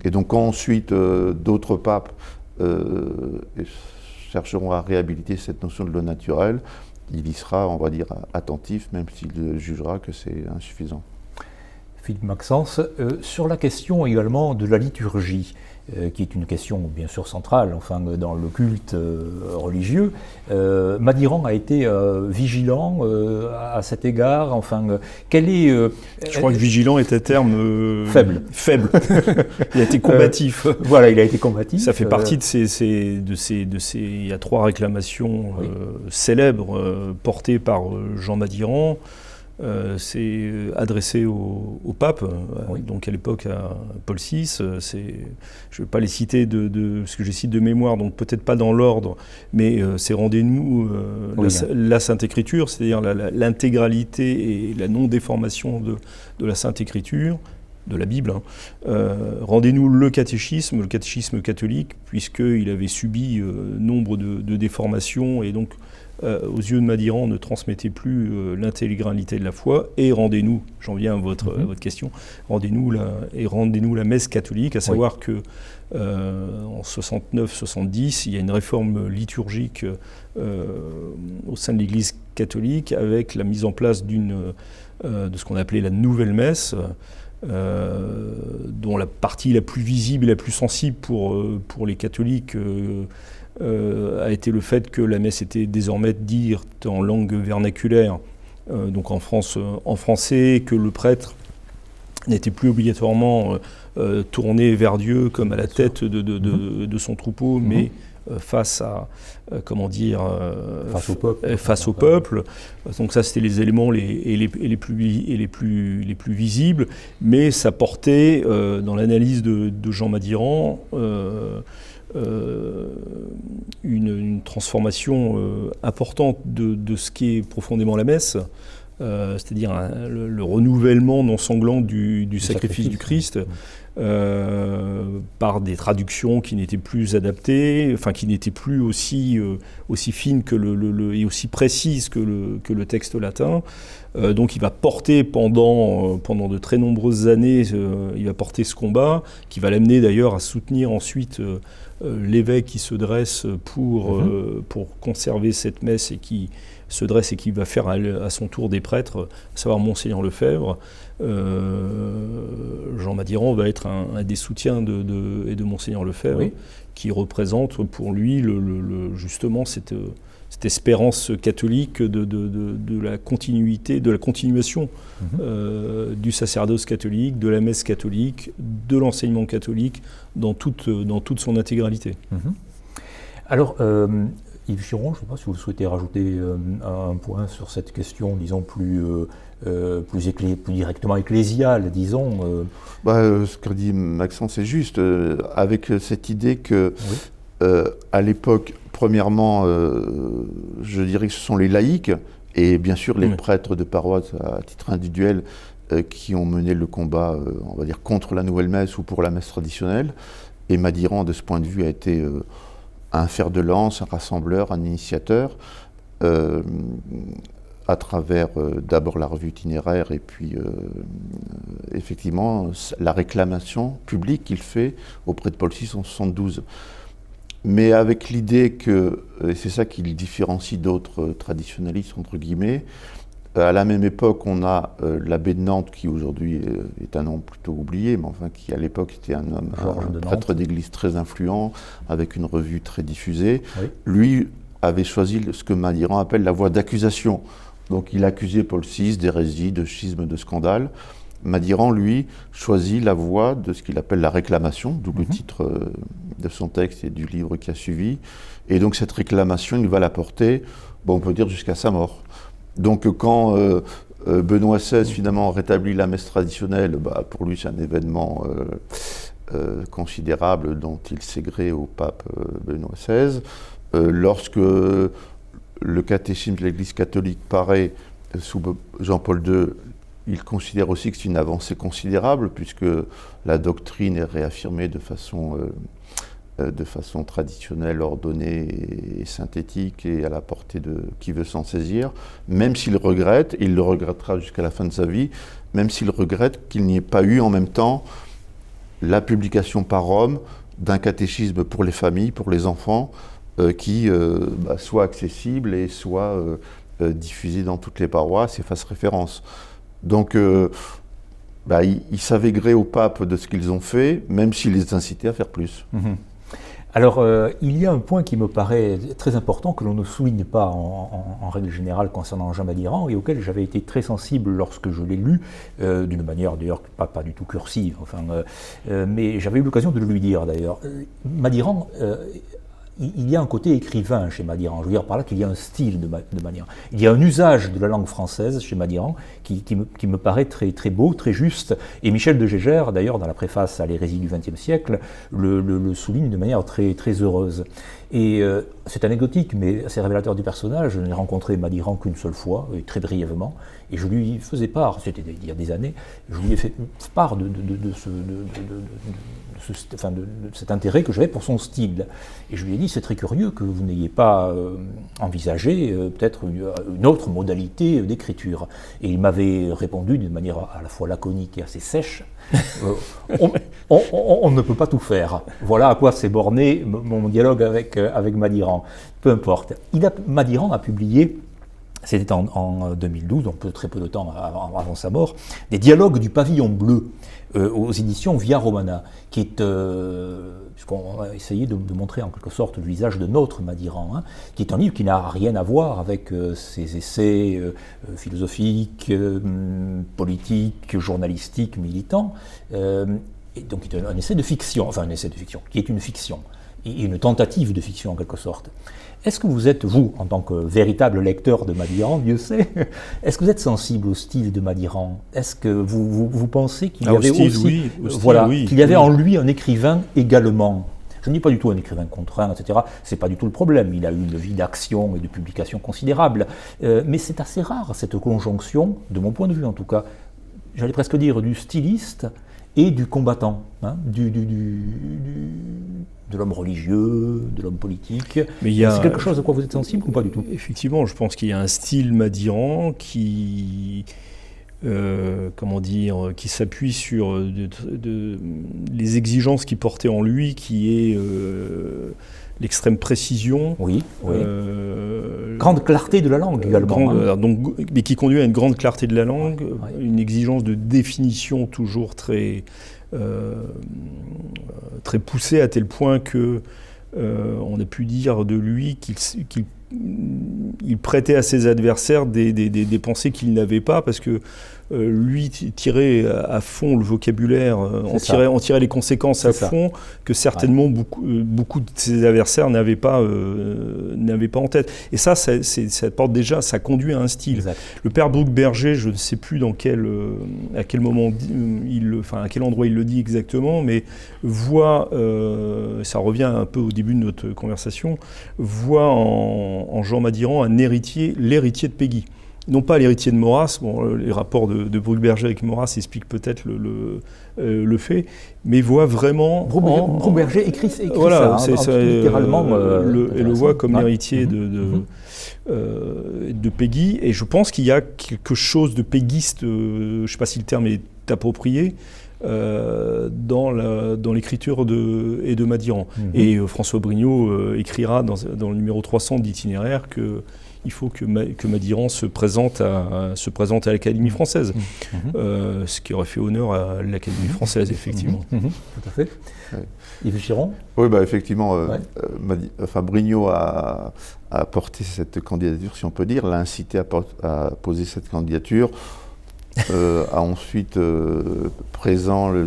Et donc quand ensuite d'autres papes chercheront à réhabiliter cette notion de loi naturelle, il y sera, on va dire, attentif, même s'il jugera que c'est insuffisant. Philippe Maxence, sur la question également de la liturgie, qui est une question bien sûr centrale, dans le culte religieux, Madiran a été vigilant à cet égard. Quel est Je crois que vigilant est un terme faible. Il a été combatif. Voilà, il a été combatif. Ça fait partie de ces. Il y a 3 réclamations célèbres portées par Jean Madiran. C'est adressé au pape, donc à l'époque à Paul VI. Je ne vais pas les citer parce que je cite de mémoire, donc peut-être pas dans l'ordre, mais c'est rendez-nous la Sainte Écriture, c'est-à-dire l'intégralité et la non-déformation de la Sainte Écriture, de la Bible. Rendez-nous le catéchisme catholique, puisqu'il avait subi nombre de déformations, et donc aux yeux de Madiran, on ne transmettait plus l'intégralité de la foi. Et rendez-nous, j'en viens à votre question, rendez-nous la messe catholique, à savoir que en 69-70, il y a une réforme liturgique au sein de l'Église catholique, avec la mise en place de ce qu'on appelait la nouvelle messe, dont la partie la plus visible et la plus sensible pour les catholiques a été le fait que la messe était désormais dite en langue vernaculaire, donc en France en français, que le prêtre n'était plus obligatoirement tourné vers Dieu comme à la tête de son troupeau, mais face à face au peuple. Donc ça, c'était les éléments les plus visibles, mais ça portait dans l'analyse de Jean Madiran une transformation importante de ce qu'est profondément la messe, c'est-à-dire le renouvellement non sanglant du sacrifice du Christ, par des traductions qui n'étaient plus adaptées, enfin qui n'étaient plus aussi fines et aussi précises que le texte latin. Donc il va porter pendant de très nombreuses années, il va porter ce combat, qui va l'amener d'ailleurs à soutenir ensuite l'évêque qui se dresse pour conserver cette messe et qui se dresse et qui va faire à son tour des prêtres, à savoir Monseigneur Lefebvre. Jean Madiran va être un des soutiens de Monseigneur Lefebvre, oui, qui représente pour lui justement cette espérance catholique de la continuité, de la continuation du sacerdoce catholique, de la messe catholique, de l'enseignement catholique dans toute son intégralité. Alors, Yves Chiron, je ne sais pas si vous souhaitez rajouter un point sur cette question, disons, plus directement ecclésiale, disons. Ce que dit Maxence, c'est juste, avec cette idée que, oui, à l'époque, premièrement, je dirais que ce sont les laïcs, et bien sûr les prêtres de paroisse à titre individuel, qui ont mené le combat, on va dire, contre la nouvelle messe ou pour la messe traditionnelle. Et Madiran, de ce point de vue, a été un fer de lance, un rassembleur, un initiateur, à travers d'abord la revue itinéraire et puis effectivement la réclamation publique qu'il fait auprès de Paul VI en 1972. Mais avec l'idée que, et c'est ça qui le différencie d'autres traditionnalistes, entre guillemets, à la même époque, on a l'abbé de Nantes, qui aujourd'hui est un nom plutôt oublié, mais enfin qui à l'époque était un prêtre d'église très influent, avec une revue très diffusée. Oui. Lui avait choisi ce que Madiran appelle la voie d'accusation. Donc il accusait Paul VI d'hérésie, de schisme, de scandale. Madiran, lui, choisit la voie de ce qu'il appelle la réclamation, d'où le titre de son texte et du livre qui a suivi. Et donc cette réclamation, il va la porter, on peut dire, jusqu'à sa mort. Donc quand Benoît XVI finalement rétablit la messe traditionnelle, pour lui c'est un événement considérable dont il s'est gré au pape Benoît XVI. Lorsque le catéchisme de l'Église catholique paraît sous Jean-Paul II, il considère aussi que c'est une avancée considérable puisque la doctrine est réaffirmée de façon traditionnelle, ordonnée et synthétique et à la portée de qui veut s'en saisir, même s'il regrette, et il le regrettera jusqu'à la fin de sa vie, même s'il regrette qu'il n'y ait pas eu en même temps la publication par Rome d'un catéchisme pour les familles, pour les enfants, qui soit accessible et soit diffusé dans toutes les paroisses et fasse référence. Donc, il savait gré au pape de ce qu'ils ont fait, même s'il les incitait à faire plus. Alors, il y a un point qui me paraît très important que l'on ne souligne pas en règle générale concernant Jean Madiran et auquel j'avais été très sensible lorsque je l'ai lu, d'une manière d'ailleurs pas du tout cursive, mais j'avais eu l'occasion de le lui dire d'ailleurs. Madiran, il y a un côté écrivain chez Madiran, je veux dire par là qu'il y a un style de Madiran. Il y a un usage de la langue française chez Madiran qui me paraît très, très beau, très juste. Et Michel de Gégère, d'ailleurs, dans la préface à l'hérésie du XXe siècle, le souligne de manière très, très heureuse. Et c'est anecdotique, mais assez révélateur du personnage. Je n'ai rencontré Madiran qu'une seule fois, et très brièvement, et je lui faisais part, c'était il y a des années, je lui ai fait part de cet intérêt que j'avais pour son style. Et je lui ai dit, c'est très curieux que vous n'ayez pas envisagé peut-être une autre modalité d'écriture. Et il m'avait répondu d'une manière à la fois laconique et assez sèche, on ne peut pas tout faire. Voilà à quoi s'est borné mon dialogue avec Madiran. Peu importe. Madiran a publié, c'était en 2012, donc très peu de temps avant sa mort, des dialogues du pavillon bleu aux éditions Via Romana, qui est, puisqu'on a essayé de montrer en quelque sorte le visage de notre Madiran, qui est un livre qui n'a rien à voir avec ses essais philosophiques, politiques, journalistiques, militants, et donc qui est un essai de fiction, qui est une fiction, et une tentative de fiction en quelque sorte. Est-ce que vous êtes, vous, en tant que véritable lecteur de Madiran, Dieu sait, est-ce que vous êtes sensible au style de Madiran? Est-ce que vous pensez qu'il y avait aussi, qu'il y avait en lui un écrivain également? Je ne dis pas du tout un écrivain contraint, etc. C'est pas du tout le problème. Il a eu une vie d'action et de publication considérable. Mais c'est assez rare, cette conjonction, de mon point de vue en tout cas, j'allais presque dire du styliste et du combattant, hein, de l'homme religieux, de l'homme politique. Mais c'est quelque chose à quoi vous êtes sensible ou pas du tout? Effectivement, je pense qu'il y a un style madiran qui s'appuie sur les exigences qu'il portait en lui, qui est l'extrême précision. Oui. Grande clarté de la langue également. Mais qui conduit à une grande clarté de la langue, une exigence de définition toujours très poussée, à tel point que on a pu dire de lui qu'il prêtait à ses adversaires des pensées qu'il n'avait pas, parce que lui tirait à fond le vocabulaire, on tirait les conséquences à fond, que certainement beaucoup de ses adversaires n'avaient pas en tête. Et ça porte déjà, ça conduit à un style. Exact. Le père Brugberger, je ne sais plus à quel moment, à quel endroit il le dit exactement, mais voit, ça revient un peu au début de notre conversation, voit en Jean Madiran l'héritier de Péguy. Non pas l'héritier de Maurras, les rapports de Brugberger avec Maurras expliquent peut-être le fait, mais voit vraiment... Brugberger écrit voilà, ça, littéralement. Et le voit comme l'héritier de Péguy, et je pense qu'il y a quelque chose de péguiste, je ne sais pas si le terme est approprié, dans l'écriture de Madiran. Et François Brignot écrira dans le numéro 300 d'Itinéraire qu'il faut que Madiran se présente à l'Académie française, ce qui aurait fait honneur à l'Académie française, effectivement. Tout à fait. Ouais. Yves Chiron ? Oui, effectivement, Brignot a porté cette candidature, si on peut dire, l'a incité à poser cette candidature. A ensuite, le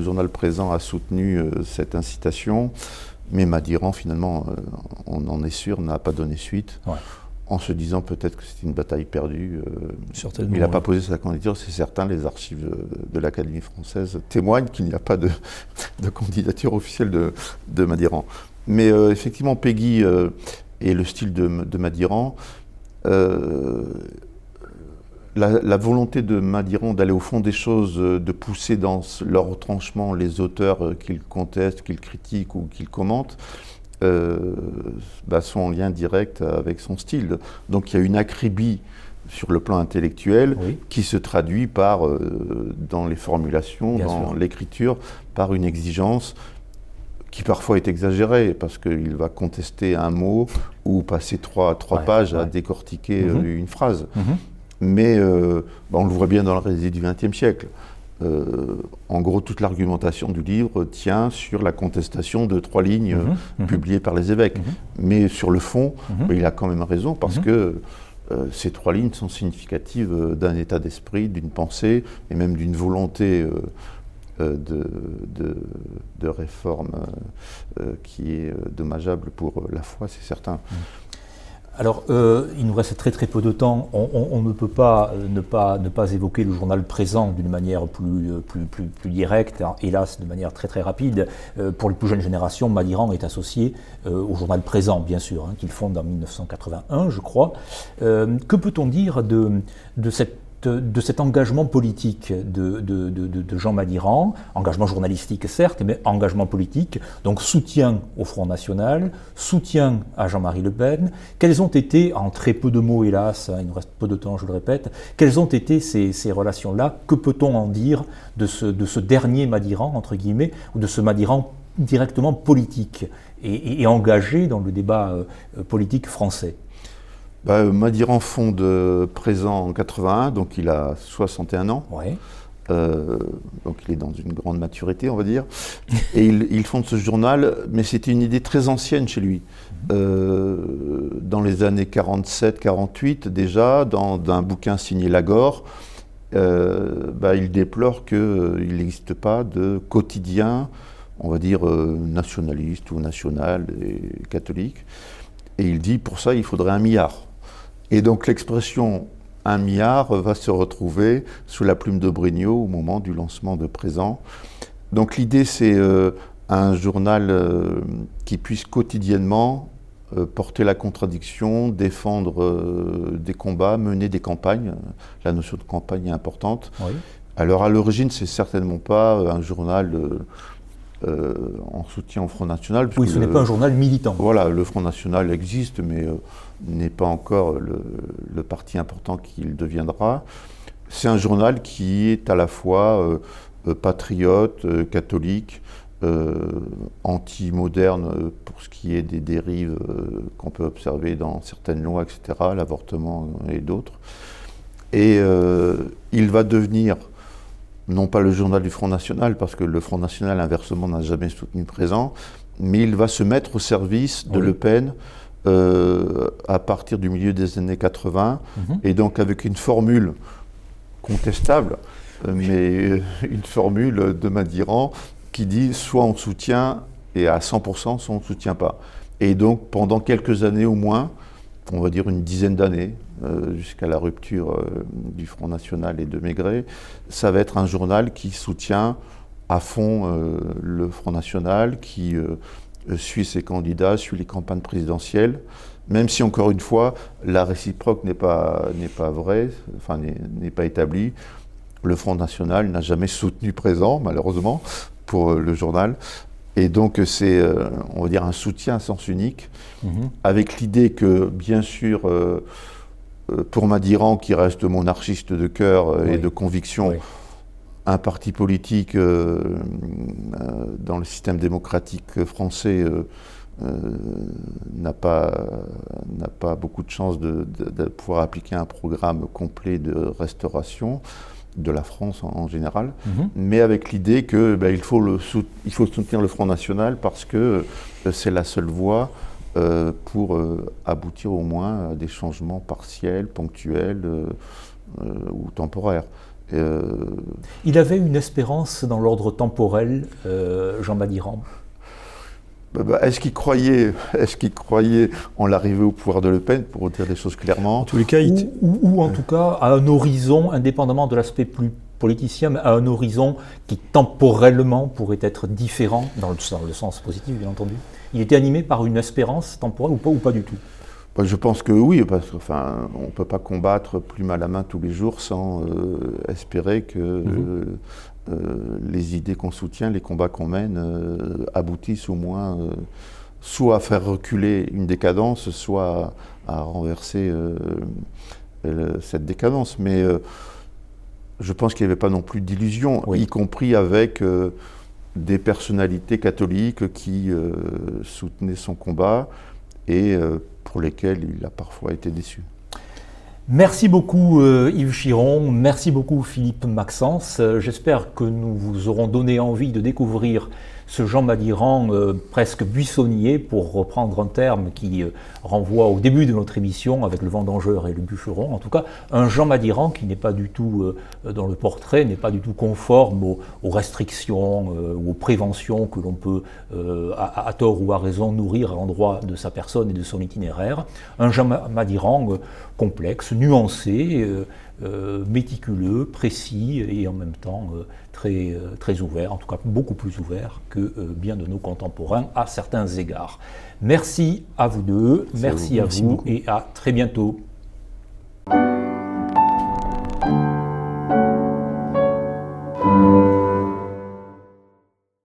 journal Présent a soutenu cette incitation, mais Madiran, finalement, on en est sûr, n'a pas donné suite, en se disant peut-être que c'était une bataille perdue. Certainement. Il n'a pas posé sa candidature, c'est certain, les archives de l'Académie française témoignent qu'il n'y a pas de candidature officielle de Madiran. Mais effectivement, Péguy et le style de Madiran, la volonté de Madiran d'aller au fond des choses, de pousser dans leur retranchement les auteurs qu'il conteste, qu'il critique ou qu'il commente, sont en lien direct avec son style. Donc il y a une acribie sur le plan intellectuel qui se traduit dans les formulations, dans l'écriture, par une exigence qui parfois est exagérée, parce qu'il va contester un mot ou passer trois pages à décortiquer une phrase. Mais on le voit bien dans le récit du XXe siècle. En gros, toute l'argumentation du livre tient sur la contestation de 3 lignes publiées par les évêques. Mais sur le fond, il a quand même raison, parce que ces 3 lignes sont significatives d'un état d'esprit, d'une pensée, et même d'une volonté de réforme qui est dommageable pour la foi, c'est certain. Alors, il nous reste très peu de temps. On ne peut pas ne pas évoquer le journal Présent d'une manière plus directe, hein, hélas de manière très rapide. Pour les plus jeunes générations, Madiran est associé au journal Présent, bien sûr, hein, qu'il fonde en 1981, je crois. Que peut-on dire de cet engagement politique de Jean Madiran, engagement journalistique certes, mais engagement politique, donc soutien au Front National, soutien à Jean-Marie Le Pen. Quels ont été, en très peu de mots hélas, il nous reste peu de temps je le répète, quelles ont été ces relations-là? Que peut-on en dire de ce dernier Madiran, entre guillemets, ou de ce Madiran directement politique et engagé dans le débat politique français? Madiran fonde Présent en 81, donc il a 61 ans. Donc il est dans une grande maturité, on va dire. Et il fonde ce journal, mais c'était une idée très ancienne chez lui. Dans les années 47-48, déjà, dans un bouquin signé Lagore, il déplore qu'il n'existe pas de quotidien, on va dire, nationaliste ou national et catholique. Et il dit, pour ça, il faudrait 1 milliard. Et donc l'expression 1 milliard va se retrouver sous la plume de Brignot au moment du lancement de Présent. Donc l'idée, c'est un journal qui puisse quotidiennement porter la contradiction, défendre des combats, mener des campagnes. La notion de campagne est importante. Alors à l'origine, c'est certainement pas un journal en soutien au Front National. Oui, ce n'est pas un journal militant. Voilà, le Front National existe, mais n'est pas encore le parti important qu'il deviendra. C'est un journal qui est à la fois patriote, catholique, anti-moderne pour ce qui est des dérives qu'on peut observer dans certaines lois, etc., l'avortement et d'autres. Et il va devenir, non pas le journal du Front National, parce que le Front National, inversement, n'a jamais soutenu Présent, mais il va se mettre au service de Le Pen à partir du milieu des années 80, et donc avec une formule contestable, mais une formule de Madiran qui dit soit on soutient et à 100%, soit on ne soutient pas. Et donc pendant quelques années au moins, on va dire une dizaine d'années, jusqu'à la rupture du Front National et de Maigret, ça va être un journal qui soutient à fond le Front National, qui suit ses candidats, suit les campagnes présidentielles, même si encore une fois, la réciproque n'est pas vraie, enfin n'est pas établie. Le Front National n'a jamais soutenu Présent, malheureusement, pour le journal. Et donc c'est, on va dire, un soutien à sens unique, avec l'idée que, bien sûr, pour Madiran, qui reste monarchiste de cœur et de conviction, un parti politique dans le système démocratique français n'a pas beaucoup de chances de pouvoir appliquer un programme complet de restauration de la France en général, mais avec l'idée que il faut soutenir le Front National parce que c'est la seule voie pour aboutir au moins à des changements partiels, ponctuels ou temporaires. Il avait une espérance dans l'ordre temporel, Jean Madiran. Est-ce qu'il croyait en l'arrivée au pouvoir de Le Pen, pour dire les choses clairement? En tous les cas, ou en tout cas à un horizon, indépendamment de l'aspect plus politicien, mais à un horizon qui temporellement pourrait être différent, dans le sens positif bien entendu. Il était animé par une espérance temporelle ou pas du tout? Je pense que oui, parce qu'on ne peut pas combattre plume à la main tous les jours sans espérer que les idées qu'on soutient, les combats qu'on mène aboutissent au moins soit à faire reculer une décadence, soit à renverser cette décadence. Mais je pense qu'il n'y avait pas non plus d'illusion, y compris avec des personnalités catholiques qui soutenaient son combat et pour lesquels il a parfois été déçu. Merci beaucoup Yves Chiron, merci beaucoup Philippe Maxence. J'espère que nous vous aurons donné envie de découvrir ce Jean Madiran presque buissonnier, pour reprendre un terme qui renvoie au début de notre émission avec le vendangeur et le bûcheron. En tout cas, un Jean Madiran qui n'est pas du tout, dans le portrait, n'est pas du tout conforme aux restrictions ou aux préventions que l'on peut, à tort ou à raison, nourrir à l'endroit de sa personne et de son itinéraire. Un Jean Madiran complexe, nuancé, méticuleux, précis et en même temps très ouvert, en tout cas beaucoup plus ouvert que bien de nos contemporains à certains égards. Merci à vous deux, merci à vous et à très bientôt.